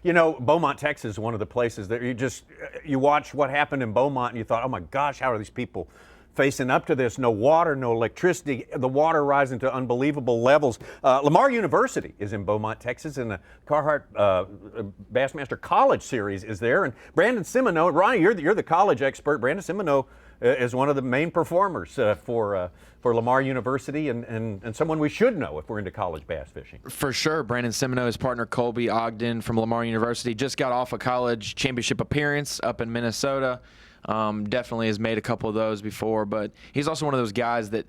Beaumont, Texas is one of the places that you watch what happened in Beaumont and you thought, oh my gosh, how are these people facing up to this? No water, no electricity, the water rising to unbelievable levels. Lamar University is in Beaumont, Texas, and the Carhartt Bassmaster College Series is there. And Brandon Semino, Ronnie, you're the college expert. Brandon Semino is one of the main performers for Lamar University and someone we should know if we're into college bass fishing. For sure. Brandon Semino, his partner Colby Ogden from Lamar University, just got off a college championship appearance up in Minnesota. Definitely has made a couple of those before, but he's also one of those guys that,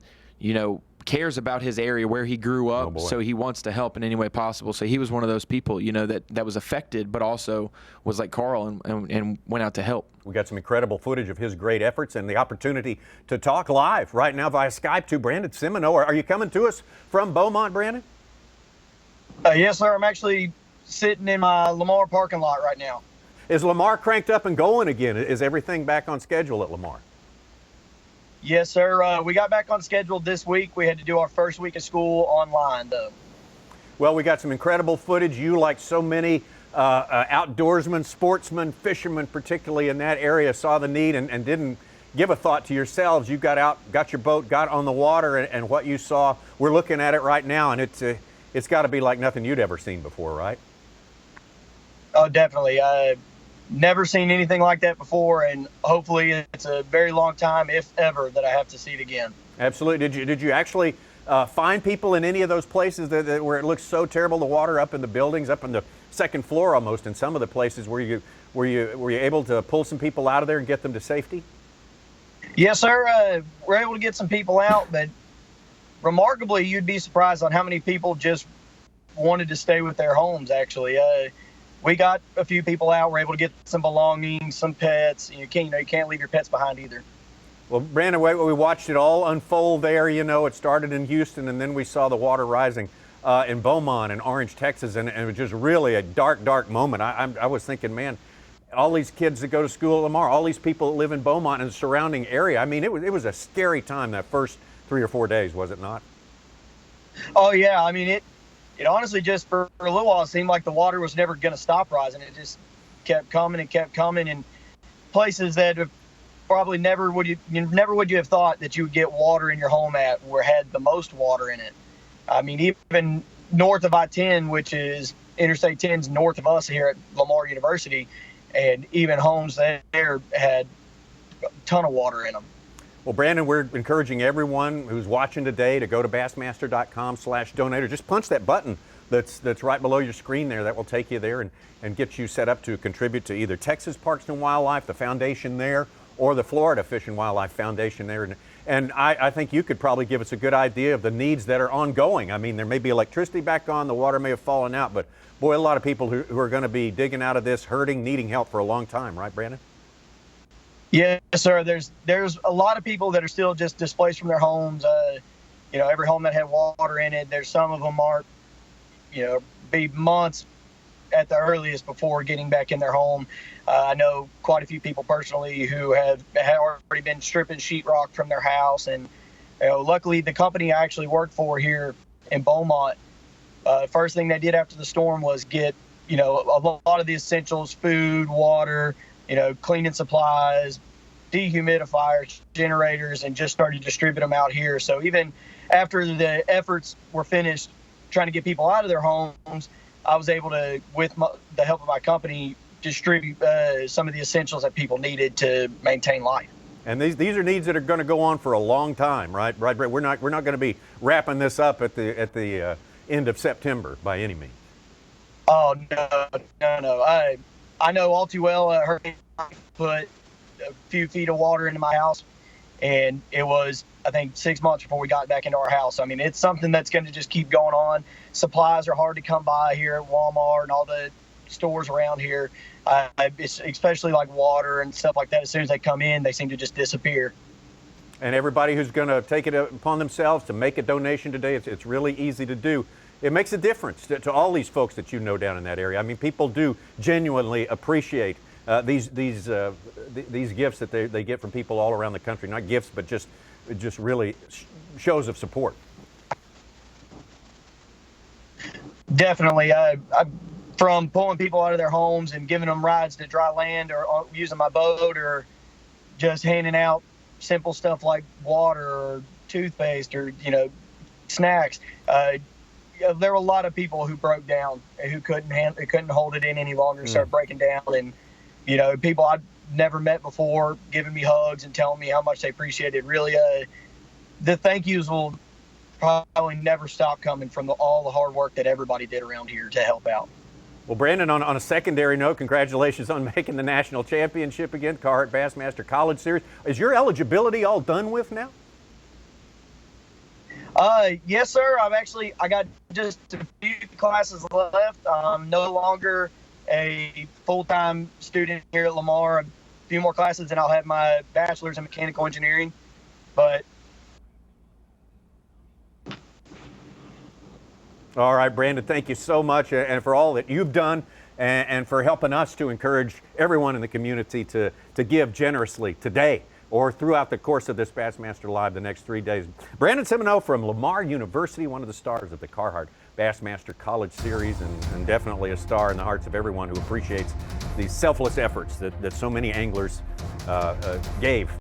cares about his area where he grew up, so he wants to help in any way possible. So he was one of those people, that was affected, but also was like Carl and went out to help. We got some incredible footage of his great efforts and the opportunity to talk live right now via Skype to Brandon Semino. Are you coming to us from Beaumont, Brandon? Yes, sir. I'm actually sitting in my Lamar parking lot right now. Is Lamar cranked up and going again? Is everything back on schedule at Lamar? Yes, sir. We got back on schedule this week. We had to do our first week of school online, though. Well, we got some incredible footage. You, like so many outdoorsmen, sportsmen, fishermen, particularly in that area, saw the need and didn't give a thought to yourselves. You got out, got your boat, got on the water, and what you saw, we're looking at it right now, and it's got to be like nothing you'd ever seen before, right? Oh, definitely. Never seen anything like that before, and hopefully it's a very long time, if ever, that I have to see it again. Absolutely. Did you actually find people in any of those places where it looks so terrible, the water up in the buildings, up in the second floor almost, in some of the places? Were you able to pull some people out of there and get them to safety? Yes, sir. We're able to get some people out, but remarkably, you'd be surprised on how many people just wanted to stay with their homes, actually. We got a few people out. We're able to get some belongings, some pets. You can't leave your pets behind either. Well, Brandon, we watched it all unfold there. It started in Houston, and then we saw the water rising in Beaumont and Orange, Texas, and it was just really a dark, dark moment. I was thinking, man, all these kids that go to school at Lamar, all these people that live in Beaumont and the surrounding area. I mean, it was a scary time that first 3 or 4 days, was it not? Oh, yeah. I mean, it honestly just for a little while, it seemed like the water was never going to stop rising. It just kept coming and kept coming, and places that probably never would you have thought that you would get water in your home at where had the most water in it. I mean, even north of I-10, which is Interstate 10's north of us here at Lamar University, and even homes there had a ton of water in them. Well, Brandon, we're encouraging everyone who's watching today to go to bassmaster.com/donate, or just punch that button that's right below your screen there. That will take you there and get you set up to contribute to either Texas Parks and Wildlife, the foundation there, or the Florida Fish and Wildlife Foundation there. And I think you could probably give us a good idea of the needs that are ongoing. I mean, there may be electricity back on, the water may have fallen out, but boy, a lot of people who are going to be digging out of this, hurting, needing help for a long time, right, Brandon? Yes, sir. There's a lot of people that are still just displaced from their homes. Every home that had water in it, there's some of them aren't, be months at the earliest before getting back in their home. I know quite a few people personally who had already been stripping sheetrock from their house. And luckily, the company I actually worked for here in Beaumont, first thing they did after the storm was get, a lot of the essentials, food, water, cleaning supplies, dehumidifiers, generators, and just started to distribute them out here. So even after the efforts were finished trying to get people out of their homes, I was able to, with the help of my company, distribute some of the essentials that people needed to maintain life. And these are needs that are going to go on for a long time, right? Right, Brett? We're not going to be wrapping this up at the end of September by any means. Oh no! I know all too well. Hurricane Harvey put a few feet of water into my house, and it was, I think, 6 months before we got back into our house. I mean, it's something that's going to just keep going on. Supplies are hard to come by here at Walmart and all the stores around here. It's especially like water and stuff like that. As soon as they come in, they seem to just disappear. And everybody who's going to take it upon themselves to make a donation today, it's really easy to do. It makes a difference to all these folks that you know down in that area. I mean, people do genuinely appreciate these gifts that they get from people all around the country. Not gifts, but just really shows of support. Definitely. from pulling people out of their homes and giving them rides to dry land, or using my boat, or just handing out simple stuff like water or toothpaste or, snacks. There were a lot of people who broke down and who couldn't hold it in any longer and started breaking down. And, people I'd never met before giving me hugs and telling me how much they appreciated it. Really, the thank yous will probably never stop coming from all the hard work that everybody did around here to help out. Well, Brandon, on a secondary note, congratulations on making the national championship again, Carhartt Bassmaster College Series. Is your eligibility all done with now? Yes, sir. I got just a few classes left. I'm no longer a full-time student here at Lamar. A few more classes and I'll have my bachelor's in mechanical engineering. But all right, Brandon, thank you so much, and for all that you've done, and for helping us to encourage everyone in the community to give generously today or throughout the course of this Bassmaster Live the next 3 days. Brandon Semino from Lamar University, one of the stars of the Carhartt Bassmaster College Series, and definitely a star in the hearts of everyone who appreciates these selfless efforts that so many anglers gave